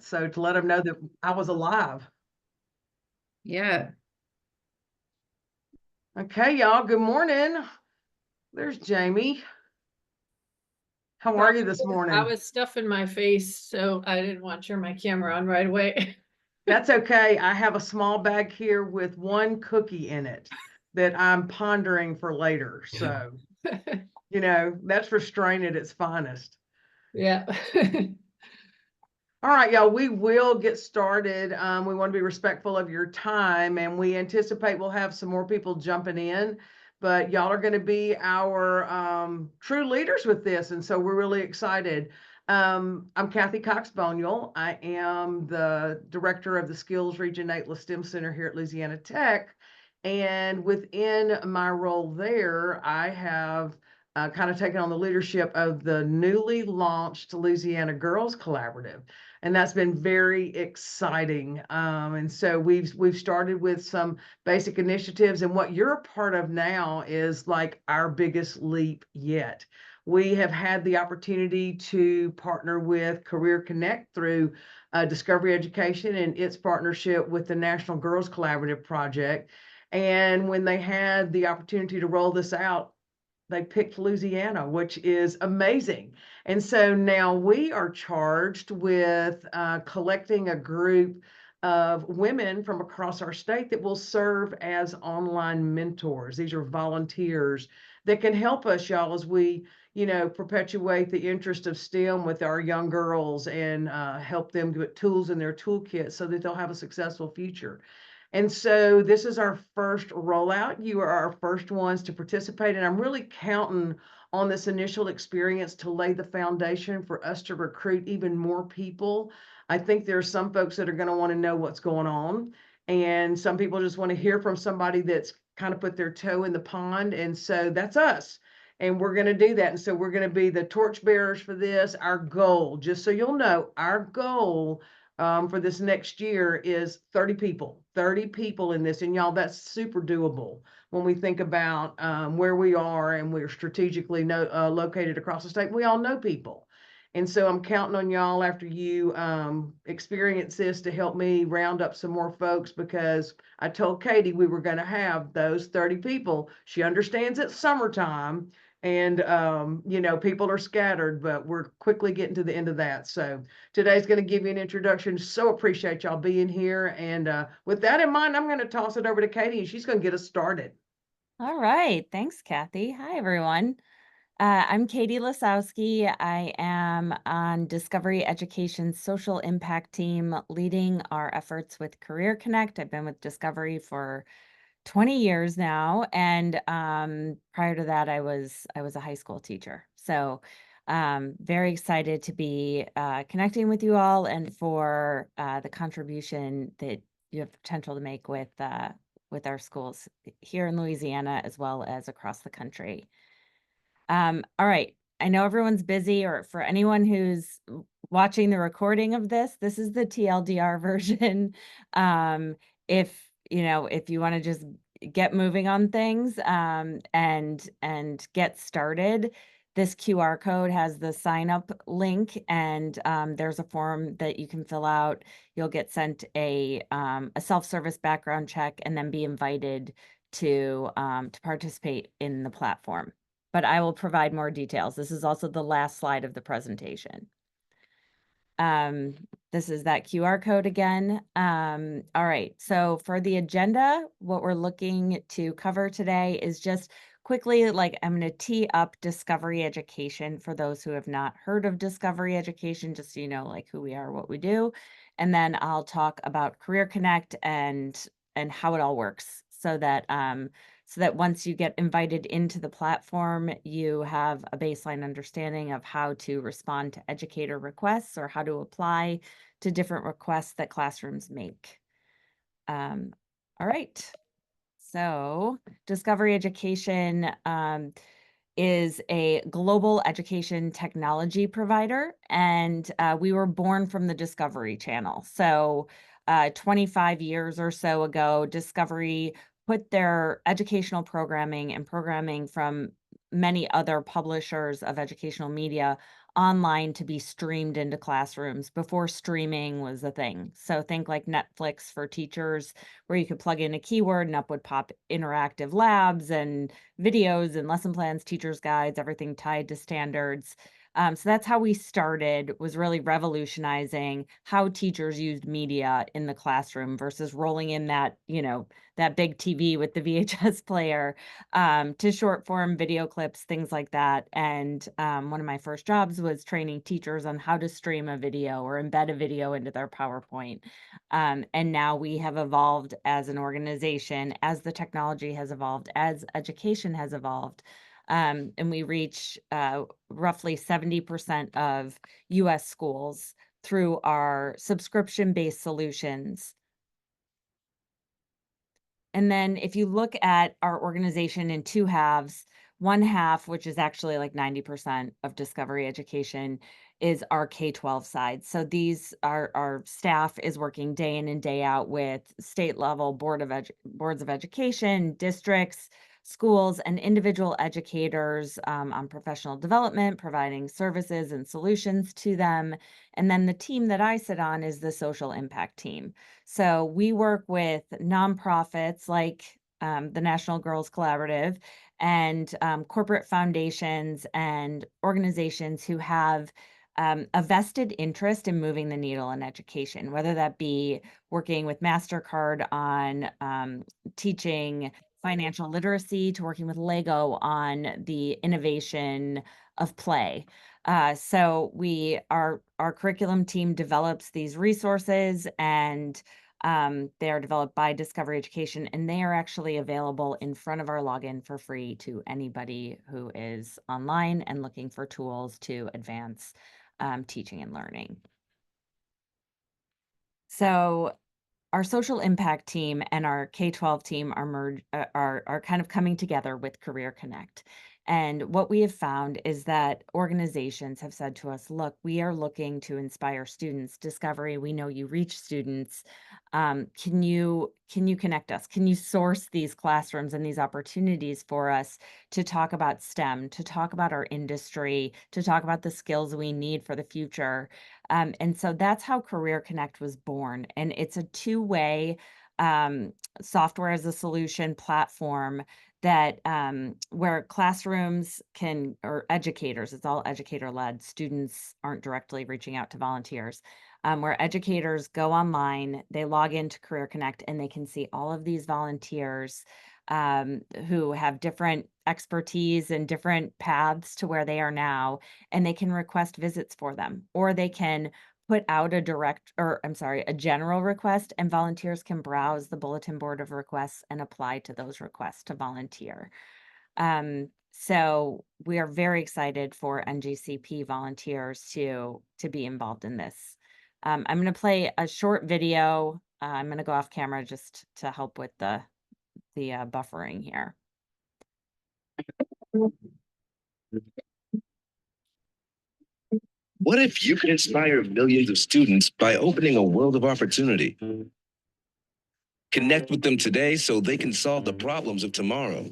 So to let them know that I was alive. Yeah. Okay, y'all, good morning. There's Jamie. How are Sorry, you this I morning? was stuffing my face, so I didn't want to turn my camera on right away. That's okay. I have a small bag here with one cookie in it that I'm pondering for later. So, that's restraint at its finest. Yeah. All right, y'all, we will get started. We want to be respectful of your time, and we anticipate we'll have some more people jumping in, but y'all are going to be our true leaders with this, and so we're really excited. I'm Kathy Cox-Boniel. I am the director of the Skills Region 8 STEM Center here at Louisiana Tech, and within my role there, I have kind of taken on the leadership of the newly launched Louisiana Girls Collaborative. And that's been very exciting. And so we've started with some basic initiatives, and what you're a part of now is like our biggest leap yet. We have had the opportunity to partner with Career Connect through Discovery Education and its partnership with the National Girls Collaborative Project. And when they had the opportunity to roll this out, they picked Louisiana, which is amazing. And so now we are charged with collecting a group of women from across our state that will serve as online mentors. These are volunteers that can help us, y'all, as we, perpetuate the interest of STEM with our young girls and help them get tools in their toolkit so that they'll have a successful future. And so this is our first rollout. You are our first ones to participate, and I'm really counting on this initial experience to lay the foundation for us to recruit even more people. I think there are some folks that are going to want to know what's going on, and some people just want to hear from somebody that's kind of put their toe in the pond, and so that's us. And we're going to do that. And so we're going to be the torchbearers for this. Our goal, just so you'll know, our goal for this next year is 30 people in this. And y'all, that's super doable when we think about where we are and we're strategically located across the state. We all know people. And so I'm counting on y'all after you experience this to help me round up some more folks, because I told Katie we were going to have those 30 people. She understands it's summertime and people are scattered, but we're quickly getting to the end of that. So today's going to give you an introduction. So appreciate y'all being here. And with that in mind, I'm going to toss it over to Katie, and she's going to get us started. All right. Thanks, Kathy. Hi, everyone. I'm Katie Lasowski. I am on Discovery Education's social impact team, leading our efforts with Career Connect. I've been with Discovery for 20 years now, and prior to that, I was a high school teacher. So, very excited to be connecting with you all and for the contribution that you have potential to make with our schools here in Louisiana as well as across the country. All right. I know everyone's busy, or for anyone who's watching the recording of this, this is the TLDR version. If you want to just get moving on things and get started, this QR code has the sign up link, and there's a form that you can fill out. You'll get sent a self-service background check and then be invited to participate in the platform. But I will provide more details. This is also the last slide of the presentation. This is that QR code again. All right, so for the agenda, what we're looking to cover today is just quickly, like, I'm going to tee up Discovery Education for those who have not heard of Discovery Education, just so you know, like, who we are, what we do. And then I'll talk about Career Connect and how it all works, so that once you get invited into the platform, you have a baseline understanding of how to respond to educator requests or how to apply to different requests that classrooms make. All right. So Discovery Education is a global education technology provider, and we were born from the Discovery Channel. So 25 years or so ago, Discovery put their educational programming and programming from many other publishers of educational media online to be streamed into classrooms before streaming was a thing. So think like Netflix for teachers, where you could plug in a keyword and up would pop interactive labs and videos and lesson plans, teachers' guides, everything tied to standards. So that's how we started, was really revolutionizing how teachers used media in the classroom versus rolling in that, that big TV with the VHS player, to short form video clips, things like that. And one of my first jobs was training teachers on how to stream a video or embed a video into their PowerPoint. And now we have evolved as an organization, as the technology has evolved, as education has evolved. And we reach roughly 70% of US schools through our subscription-based solutions. And then if you look at our organization in two halves, one half, which is actually like 90% of Discovery Education, is our K-12 side. So these are our staff is working day in and day out with state level boards of education, districts, schools, and individual educators on professional development, providing services and solutions to them. And then the team that I sit on is the social impact team. So we work with nonprofits like the National Girls Collaborative and corporate foundations and organizations who have a vested interest in moving the needle in education, whether that be working with MasterCard on teaching financial literacy to working with Lego on the innovation of play. So our curriculum team develops these resources, and they are developed by Discovery Education, and they are actually available in front of our login for free to anybody who is online and looking for tools to advance teaching and learning. So our social impact team and our K-12 team are kind of coming together with Career Connect. And what we have found is that organizations have said to us, look, we are looking to inspire students. Discovery, we know you reach students. Can you connect us? Can you source these classrooms and these opportunities for us to talk about STEM, to talk about our industry, to talk about the skills we need for the future? And so that's how Career Connect was born. And it's a two-way software as a solution platform that where classrooms can, or educators, it's all educator led, students aren't directly reaching out to volunteers, where educators go online, they log into Career Connect, and they can see all of these volunteers who have different expertise and different paths to where they are now, and they can request visits for them, or they can put out a general request, and volunteers can browse the bulletin board of requests and apply to those requests to volunteer. So we are very excited for NGCP volunteers to be involved in this. I'm going to play a short video. I'm going to go off camera just to help with the buffering here. What if you could inspire millions of students by opening a world of opportunity? Connect with them today so they can solve the problems of tomorrow.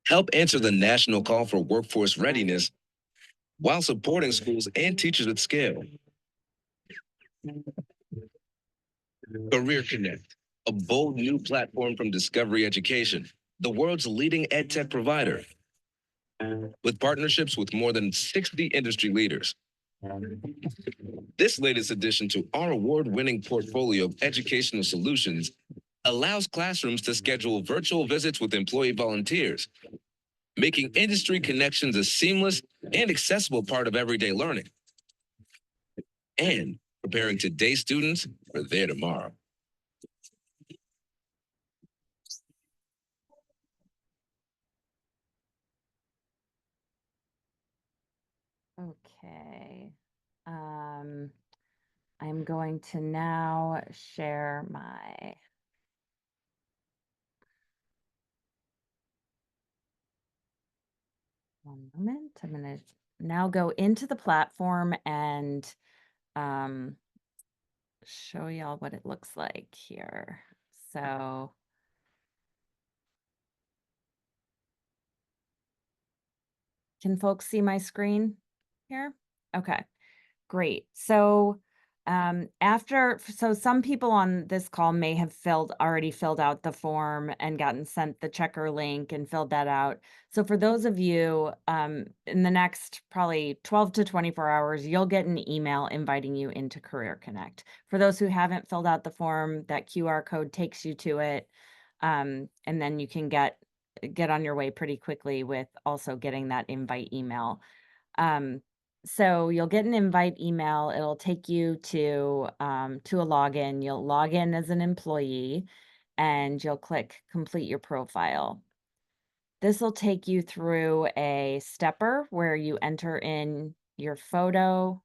Help answer the national call for workforce readiness while supporting schools and teachers at scale. Career Connect, a bold new platform from Discovery Education, the world's leading edtech provider, with partnerships with more than 60 industry leaders. This latest addition to our award-winning portfolio of educational solutions allows classrooms to schedule virtual visits with employee volunteers, making industry connections a seamless and accessible part of everyday learning, and preparing today's students for their tomorrow. Okay. I'm going to now share my one moment. I'm going to now go into the platform and show y'all what it looks like here. So can folks see my screen? here? Okay, great. So so some people on this call may have already filled out the form and gotten sent the checker link and filled that out. So for those of you, in the next probably 12 to 24 hours, you'll get an email inviting you into Career Connect. For those who haven't filled out the form, that QR code takes you to it. And then you can get on your way pretty quickly with also getting that invite email. So you'll get an invite email. It'll take you to a login. You'll log in as an employee and you'll click complete your profile. This will take you through a stepper where you enter in your photo.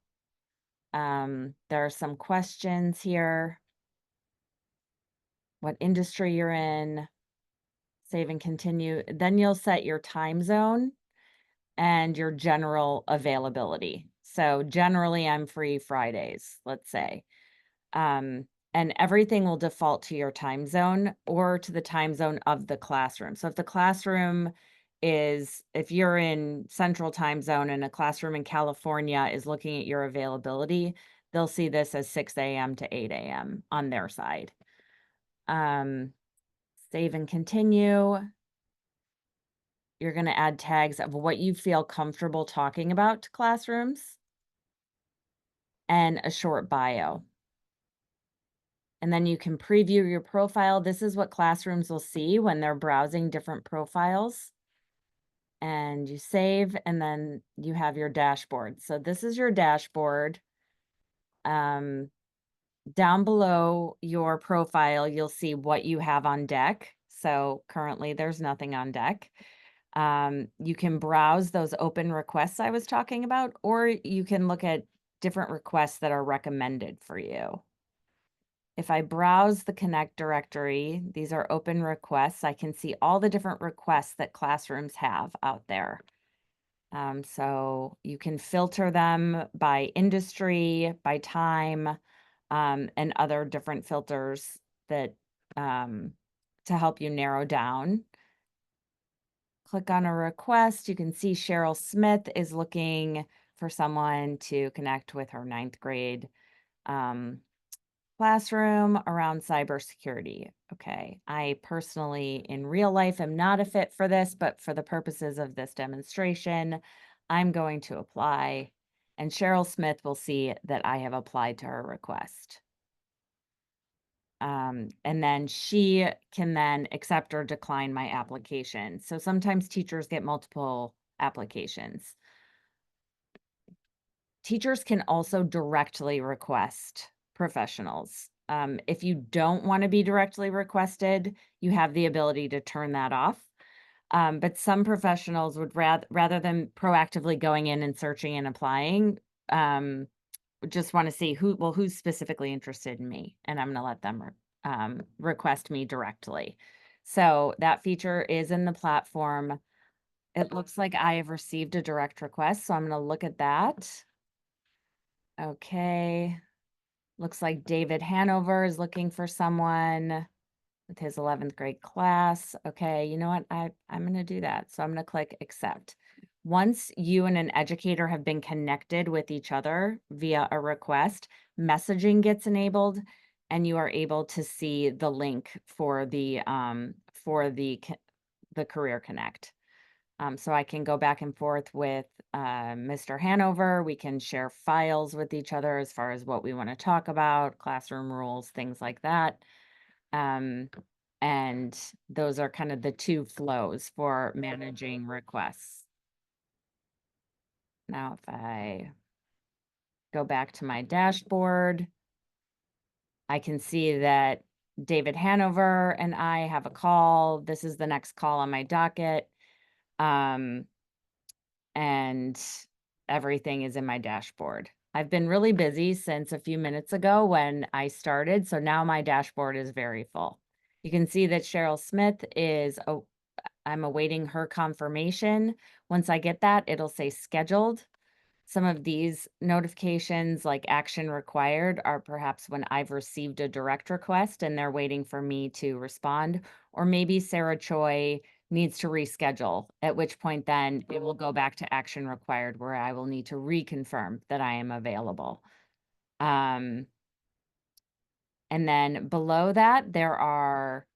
There are some questions here. What industry you're in. Save and continue. Then you'll set your time zone and your general availability. So generally I'm free Fridays, let's say. And everything will default to your time zone or to the time zone of the classroom. So if the classroom if you're in Central Time Zone and a classroom in California is looking at your availability, they'll see this as 6 a.m. to 8 a.m. on their side. Save and continue. You're going to add tags of what you feel comfortable talking about to classrooms and a short bio. And then you can preview your profile. This is what classrooms will see when they're browsing different profiles. And you save, and then you have your dashboard. So this is your dashboard. Down below your profile, you'll see what you have on deck. So currently there's nothing on deck. You can browse those open requests I was talking about, or you can look at different requests that are recommended for you. If I browse the Connect directory, these are open requests. I can see all the different requests that classrooms have out there. So you can filter them by industry, by time, and other different filters that to help you narrow down. Click on a request. You can see Cheryl Smith is looking for someone to connect with her 9th grade classroom around cybersecurity. Okay, I personally in real life am not a fit for this, but for the purposes of this demonstration, I'm going to apply, and Cheryl Smith will see that I have applied to her request. And then she can then accept or decline my application. So sometimes teachers get multiple applications. Teachers can also directly request professionals. If you don't want to be directly requested, you have the ability to turn that off. But some professionals would rather than proactively going in and searching and applying, just want to see who's specifically interested in me, and I'm going to let them request me directly. So that feature is in the platform. It looks like I have received a direct request, so I'm going to look at that. Okay. Looks like David Hanover is looking for someone with his 11th grade class. Okay, you know what? I'm going to do that. So I'm going to click accept. Once you and an educator have been connected with each other via a request, messaging gets enabled and you are able to see the link for the Career Connect. So I can go back and forth with Mr. Hanover. We can share files with each other as far as what we want to talk about, classroom rules, things like that. And those are kind of the two flows for managing requests. Now, if I go back to my dashboard, I can see that David Hanover and I have a call. This is the next call on my docket. And everything is in my dashboard. I've been really busy since a few minutes ago when I started, so now my dashboard is very full. You can see that Cheryl Smith I'm awaiting her confirmation. Once I get that, it'll say scheduled. Some of these notifications, like action required, are perhaps when I've received a direct request and they're waiting for me to respond, or maybe Sarah Choi needs to reschedule, at which point then it will go back to action required where I will need to reconfirm that I am available. And then below that, there are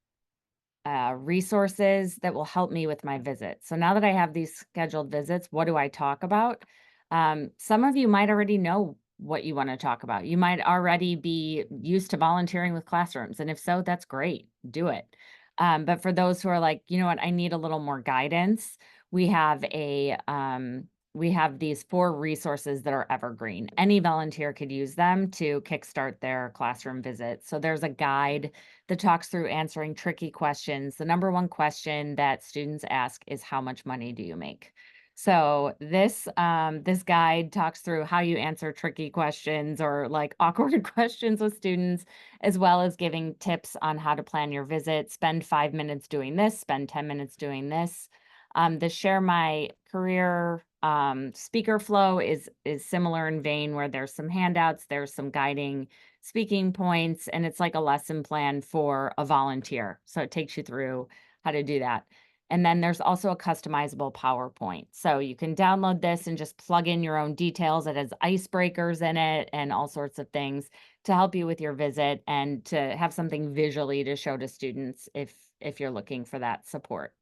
resources that will help me with my visits. So now that I have these scheduled visits, what do I talk about? Some of you might already know what you want to talk about. You might already be used to volunteering with classrooms. And if so, that's great. Do it. But for those who are like, you know what, I need a little more guidance, we have we have these 4 resources that are evergreen. Any volunteer could use them to kickstart their classroom visit. So there's a guide that talks through answering tricky questions. The number one question that students ask is, how much money do you make? So this guide talks through how you answer tricky questions or like awkward questions with students, as well as giving tips on how to plan your visit. Spend 5 minutes doing this, spend 10 minutes doing this. The Share My Career speaker flow is similar in vein, where there's some handouts, there's some guiding speaking points, and it's like a lesson plan for a volunteer. So it takes you through how to do that. And then there's also a customizable PowerPoint. So you can download this and just plug in your own details. It has icebreakers in it and all sorts of things to help you with your visit and to have something visually to show to students if you're looking for that support.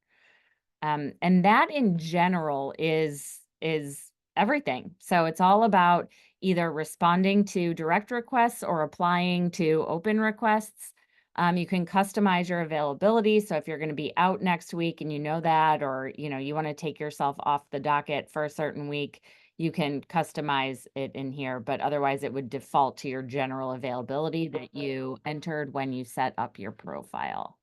And that in general is everything. So it's all about either responding to direct requests or applying to open requests. You can customize your availability. So if you're going to be out next week and you know that, or you want to take yourself off the docket for a certain week, you can customize it in here. But otherwise, it would default to your general availability that you entered when you set up your profile.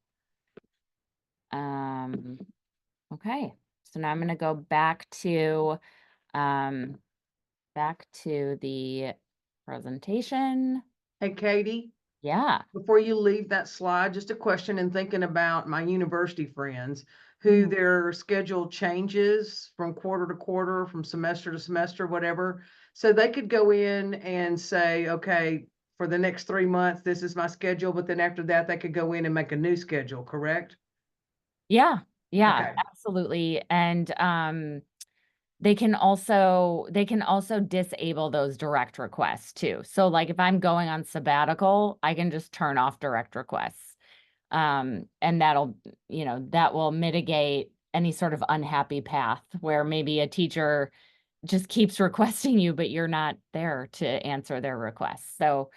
Okay, so now I'm going to go back to the presentation. Hey, Katie, Yeah. before you leave that slide, just a question in thinking about my university friends who Mhm. their schedule changes from quarter to quarter, from semester to semester, whatever. So they could go in and say, okay, for the next 3 months, this is my schedule. But then after that, they could go in and make a new schedule, correct? Yeah, Okay. absolutely. And they can also disable those direct requests too. So like if I'm going on sabbatical, I can just turn off direct requests. And that will mitigate any sort of unhappy path where maybe a teacher just keeps requesting you, but you're not there to answer their requests. So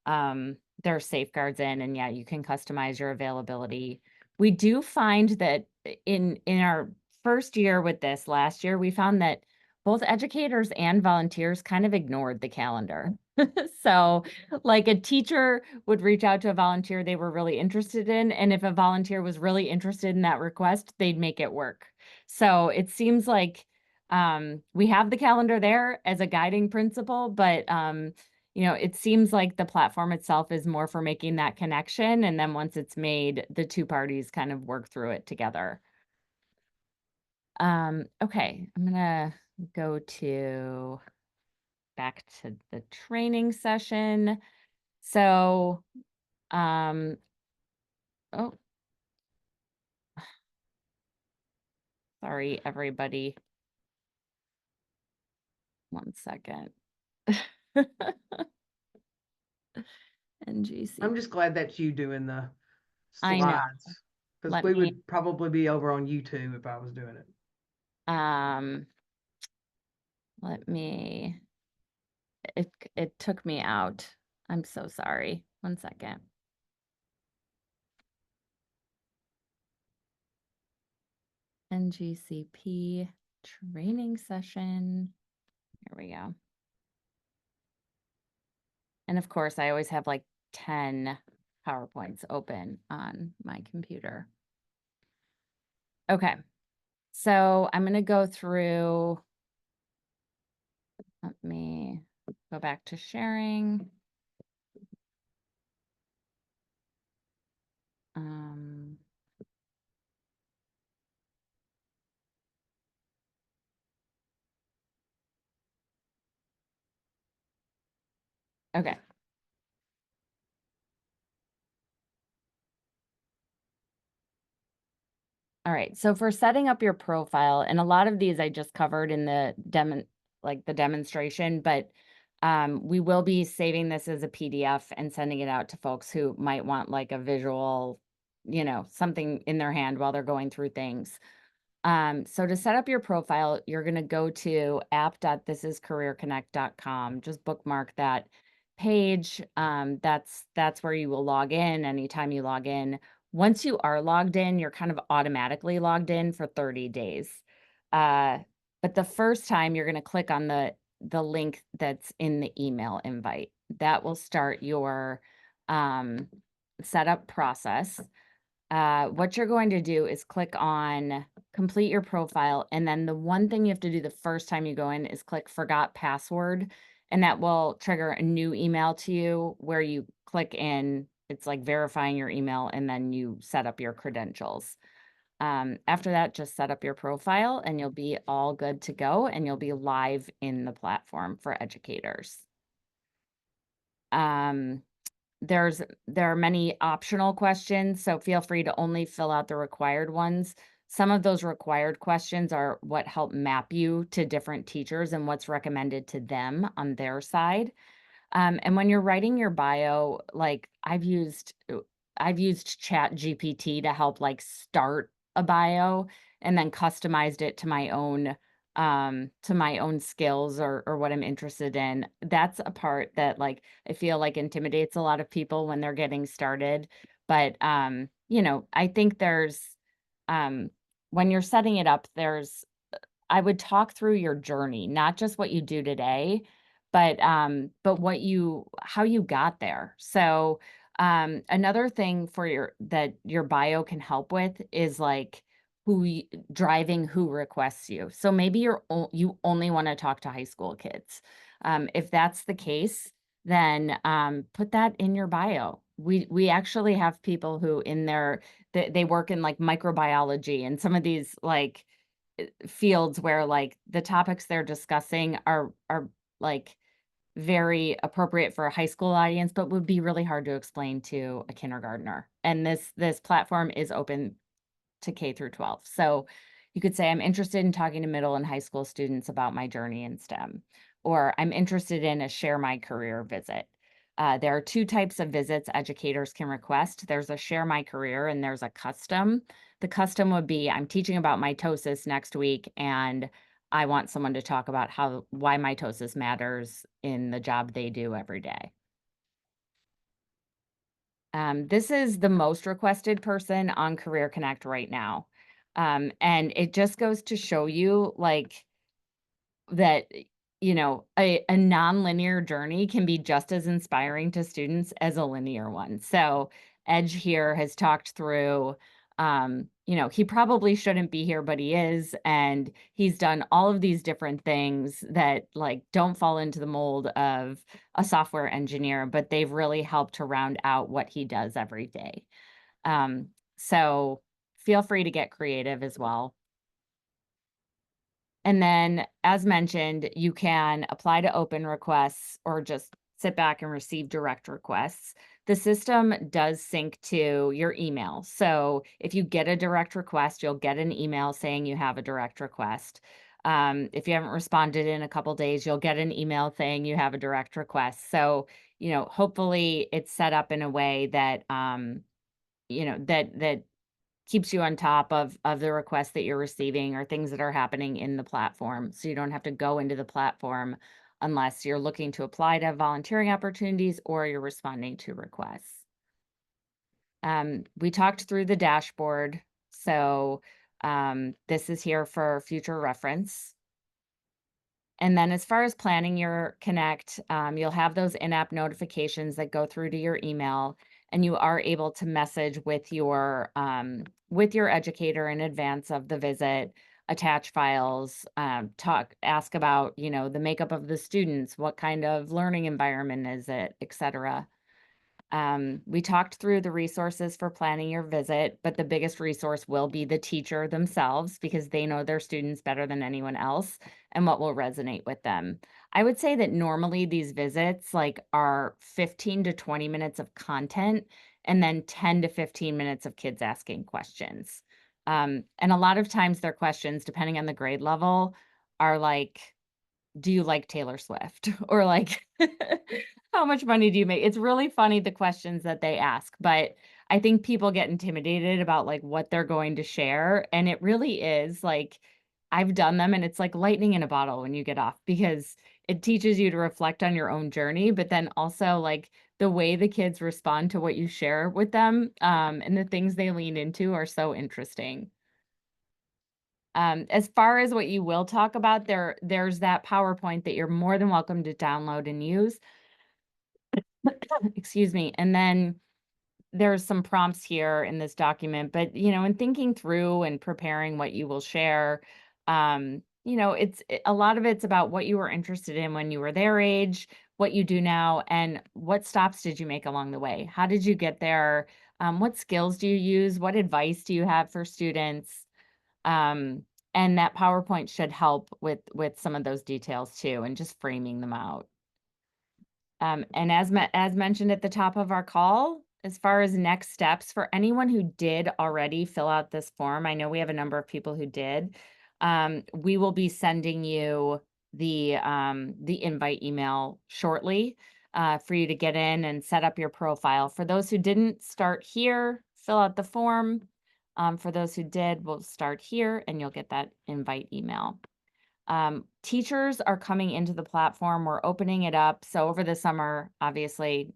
there are safeguards in, and yeah, you can customize your availability. We do find that in our first year with this last year, we found that both educators and volunteers kind of ignored the calendar. So like a teacher would reach out to a volunteer they were really interested in, and if a volunteer was really interested in that request, they'd make it work. So it seems like we have the calendar there as a guiding principle, but it seems like the platform itself is more for making that connection. And then once it's made, the two parties kind of work through it together. Okay, I'm gonna go back to the training session. So, oh, sorry, everybody. 1 second. NGCP. I'm just glad that's you doing the I know. slides, because Let we me, would probably be over on YouTube if I was doing it. let me, it took me out. I'm so sorry. 1 second. NGCP training session. Here we go. And of course, I always have like 10 PowerPoints open on my computer. Okay, so I'm going to go through. Let me go back to sharing. Okay. All right, so for setting up your profile, and a lot of these I just covered in the demonstration, but we will be saving this as a PDF and sending it out to folks who might want like a visual, something in their hand while they're going through things. So to set up your profile, you're going to go to app.thisiscareerconnect.com. Just bookmark that page. That's where you will log in anytime you log in. Once you are logged in, you're kind of automatically logged in for 30 days. But the first time you're going to click on the link that's in the email invite. That will start your setup process. What you're going to do is click on complete your profile. And then the one thing you have to do the first time you go in is click forgot password. And that will trigger a new email to you where you click in. It's like verifying your email and then you set up your credentials. After that, just set up your profile and you'll be all good to go and you'll be live in the platform for educators. There are many optional questions, so feel free to only fill out the required ones. Some of those required questions are what help map you to different teachers and what's recommended to them on their side. And when you're writing your bio, like I've used Chat GPT to help like start a bio and then customized it to my own skills or what I'm interested in. That's a part that like I feel like intimidates a lot of people when they're getting started. But I think there's when you're setting it up, I would talk through your journey, not just what you do today, but how you got there. So another thing that your bio can help with is like driving who requests you. So maybe you only want to talk to high school kids. If that's the case, then put that in your bio. We actually have people who they work in like microbiology and some of these like fields where like the topics they're discussing are like very appropriate for a high school audience, but would be really hard to explain to a kindergartner. And this platform is open to K through 12. So you could say, I'm interested in talking to middle and high school students about my journey in STEM, or I'm interested in a share my career visit. There are two types of visits educators can request. There's a share my career and there's a custom. The custom would be, I'm teaching about mitosis next week and I want someone to talk about why mitosis matters in the job they do every day. This is the most requested person on Career Connect right now. And it just goes to show you like that, a nonlinear journey can be just as inspiring to students as a linear one. So Edge here has talked through, he probably shouldn't be here, but he is. And he's done all of these different things that like don't fall into the mold of a software engineer, but they've really helped to round out what he does every day. So feel free to get creative as well. And then, as mentioned, you can apply to open requests or just sit back and receive direct requests. The system does sync to your email. So if you get a direct request, you'll get an email saying you have a direct request. If you haven't responded in a couple days, you'll get an email saying you have a direct request. So, hopefully it's set up in a way that, that keeps you on top of the requests that you're receiving or things that are happening in the platform. So you don't have to go into the platform unless you're looking to apply to volunteering opportunities or you're responding to requests. We talked through the dashboard. So this is here for future reference. And then as far as planning your Connect, you'll have those in-app notifications that go through to your email, and you are able to message with your educator in advance of the visit, attach files, ask about, the makeup of the students, what kind of learning environment is it, et cetera. We talked through the resources for planning your visit, but the biggest resource will be the teacher themselves because they know their students better than anyone else and what will resonate with them. I would say that normally these visits are 15 to 20 minutes of content and then 10 to 15 minutes of kids asking questions. And a lot of times their questions, depending on the grade level, are like, do you like Taylor Swift? Or like, how much money do you make? It's really funny the questions that they ask, but I think people get intimidated about like what they're going to share. And it really is like, I've done them and it's like lightning in a bottle when you get off because it teaches you to reflect on your own journey, but then also like the way the kids respond to what you share with them, and the things they lean into are so interesting. As far as what you will talk about, there's that PowerPoint that you're more than welcome to download and use. Excuse me. And then there's some prompts here in this document, but in thinking through and preparing what you will share, a lot of it's about what you were interested in when you were their age, what you do now, and what stops did you make along the way? How did you get there? What skills do you use? What advice do you have for students? And that PowerPoint should help with some of those details too, and just framing them out. And as mentioned at the top of our call, as far as next steps for anyone who did already fill out this form, I know we have a number of people who did. We will be sending you the invite email shortly for you to get in and set up your profile. For those who didn't start here, fill out the form. For those who did, we'll start here and you'll get that invite email. Teachers are coming into the platform. We're opening it up. So over the summer, obviously,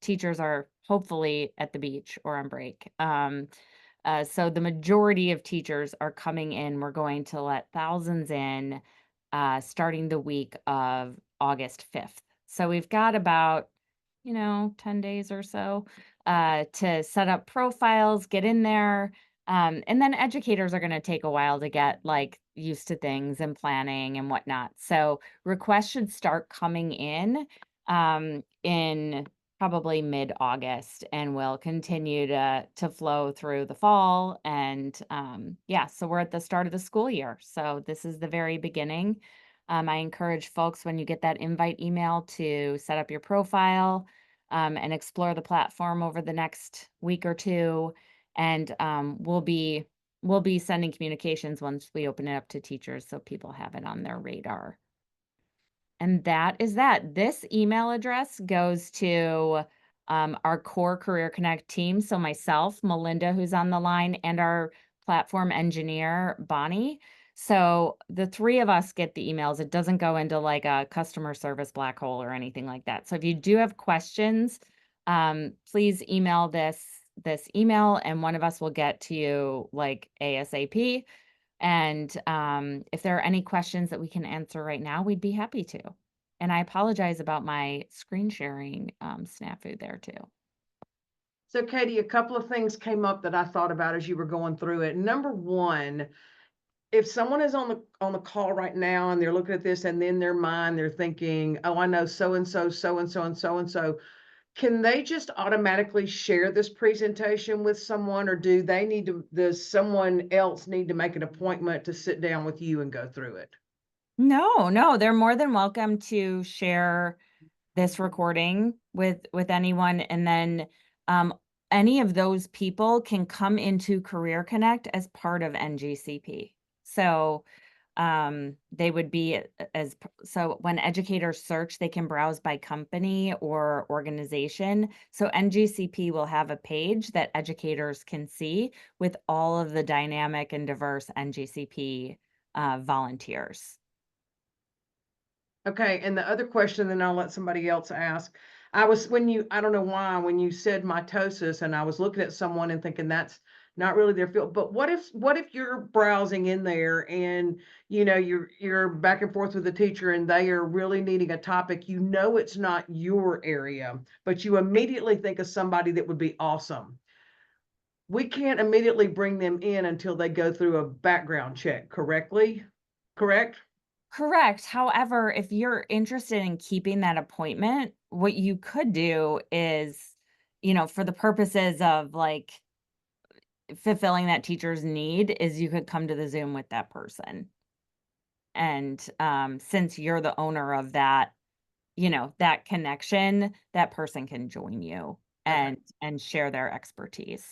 teachers are hopefully at the beach or on break. So the majority of teachers are coming in. We're going to let thousands in starting the week of August 5th. So we've got about 10 days or so to set up profiles, get in there. And then educators are going to take a while to get like used to things and planning and whatnot. So requests should start coming in probably mid-August and will continue to flow through the fall. And so we're at the start of the school year. So this is the very beginning. I encourage folks when you get that invite email to set up your profile and explore the platform over the next week or two. And we'll be sending communications once we open it up to teachers so people have it on their radar. And that is that. This email address goes to our core Career Connect team. So myself, Melinda, who's on the line, and our platform engineer, Bonnie. So the three of us get the emails. It doesn't go into like a customer service black hole or anything like that. So if you do have questions, please email this email and one of us will get to you like ASAP. And if there are any questions that we can answer right now, we'd be happy to. And I apologize about my screen sharing snafu there too. So Katie, a couple of things came up that I thought about as you were going through it. Number one, if someone is on the call right now and they're looking at this and in their mind they're thinking, oh, I know so-and-so, so-and-so, and so-and-so, can they just automatically share this presentation with someone, or does someone else need to make an appointment to sit down with you and go through it? No, they're more than welcome to share this recording with anyone. And then any of those people can come into Career Connect as part of NGCP. So they would be so when educators search, they can browse by company or organization. So NGCP will have a page that educators can see with all of the dynamic and diverse NGCP volunteers. Okay, and the other question, then I'll let somebody else ask. I don't know why, when you said mitosis, and I was looking at someone and thinking that's not really their field, but what if you're browsing in there and you're back and forth with the teacher and they are really needing a topic, it's not your area, but you immediately think of somebody that would be awesome. We can't immediately bring them in until they go through a background check, correct? Correct. However, if you're interested in keeping that appointment, what you could do is, for the purposes of like fulfilling that teacher's need, is you could come to the Zoom with that person. And since you're the owner of that, that connection, that person can join you and share their expertise.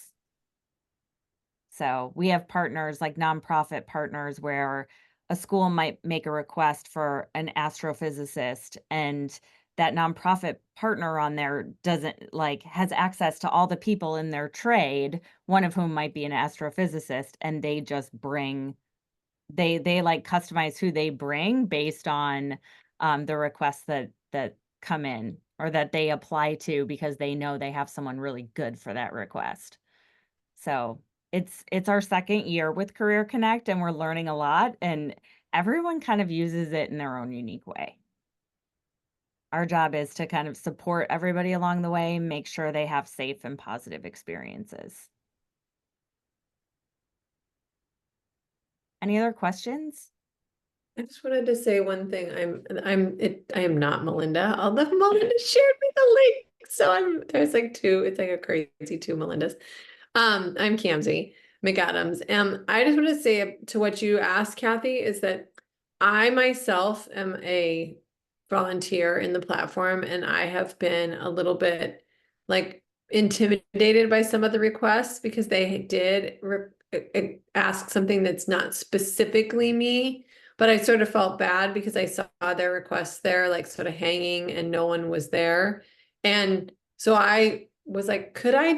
So we have partners like nonprofit partners where a school might make a request for an astrophysicist, and that nonprofit partner on there doesn't like has access to all the people in their trade, one of whom might be an astrophysicist, and they just bring they like customize who they bring based on the requests that come in or that they apply to because they know they have someone really good for that request. So it's our second year with Career Connect and we're learning a lot and everyone kind of uses it in their own unique way. Our job is to kind of support everybody along the way, make sure they have safe and positive experiences. Any other questions? I just wanted to say one thing. I am not Melinda, although Melinda shared me the link. So there's like two, it's like a crazy two Melindas. I'm Kamsi McAdams. I just want to say to what you asked, Kathy, is that I myself am a volunteer in the platform and I have been a little bit like intimidated by some of the requests because they did ask something that's not specifically me, but I sort of felt bad because I saw their requests there like sort of hanging and no one was there. And so I was like, could I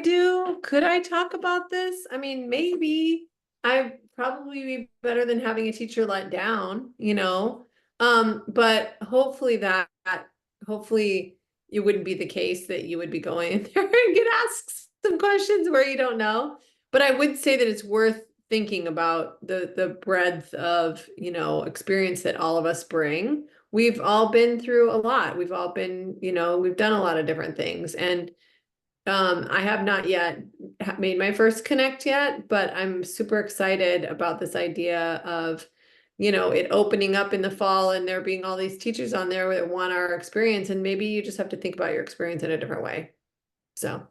talk about this? I mean, maybe I'd probably be better than having a teacher let down, you know? But hopefully it wouldn't be the case that you would be going in there and get asked some questions where you don't know. But I would say that it's worth thinking about the breadth of, you know, experience that all of us bring. We've all been through a lot. We've all been, you know, we've done a lot of different things. And I have not yet made my first connect yet, but I'm super excited about this idea of, you know, it opening up in the fall and there being all these teachers on there that want our experience. And maybe you just have to think about your experience in a different way. So.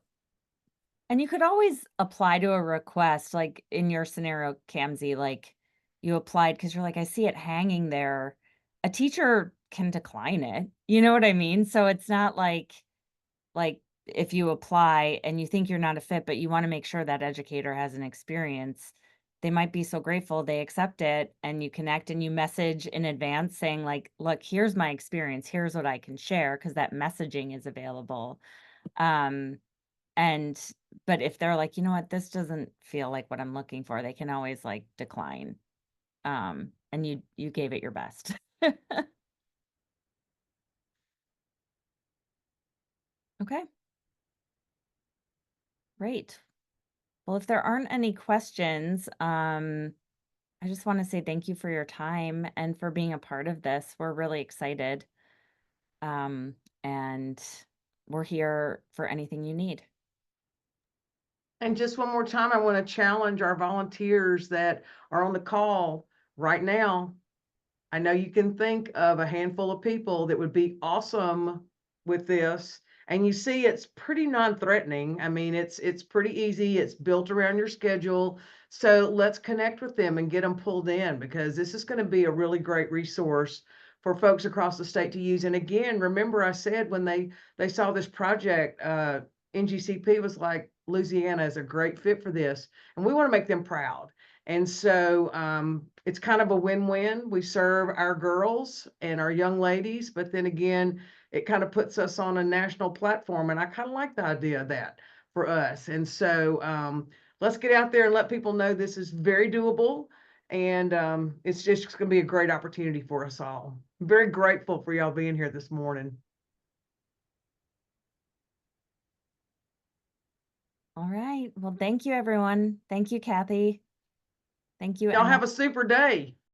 And you could always apply to a request, like in your scenario, Kamsi, like you applied because you're like, I see it hanging there. A teacher can decline it. You know what I mean? So it's not like if you apply and you think you're not a fit, but you want to make sure that educator has an experience, they might be so grateful they accept it and you connect and you message in advance saying like, look, here's my experience. Here's what I can share because that messaging is available. And but if they're like, you know what, this doesn't feel like what I'm looking for, they can always like decline. And you gave it your best. Okay. Great. Well, if there aren't any questions, I just want to say thank you for your time and for being a part of this. We're really excited. And we're here for anything you need. And just one more time, I want to challenge our volunteers that are on the call right now. I know you can think of a handful of people that would be awesome with this. And you see, it's pretty non-threatening. I mean, it's pretty easy. It's built around your schedule. So let's connect with them and get them pulled in because this is going to be a really great resource for folks across the state to use. And again, remember I said when they saw this project, NGCP was like, Louisiana is a great fit for this. And we want to make them proud. And so it's kind of a win-win. We serve our girls and our young ladies, but then again, it kind of puts us on a national platform. And I kind of like the idea of that for us. And so let's get out there and let people know this is very doable. And it's just going to be a great opportunity for us all. I'm very grateful for y'all being here this morning. All right. Well, thank you, everyone. Thank you, Kathy. Thank you. Y'all and have a super day.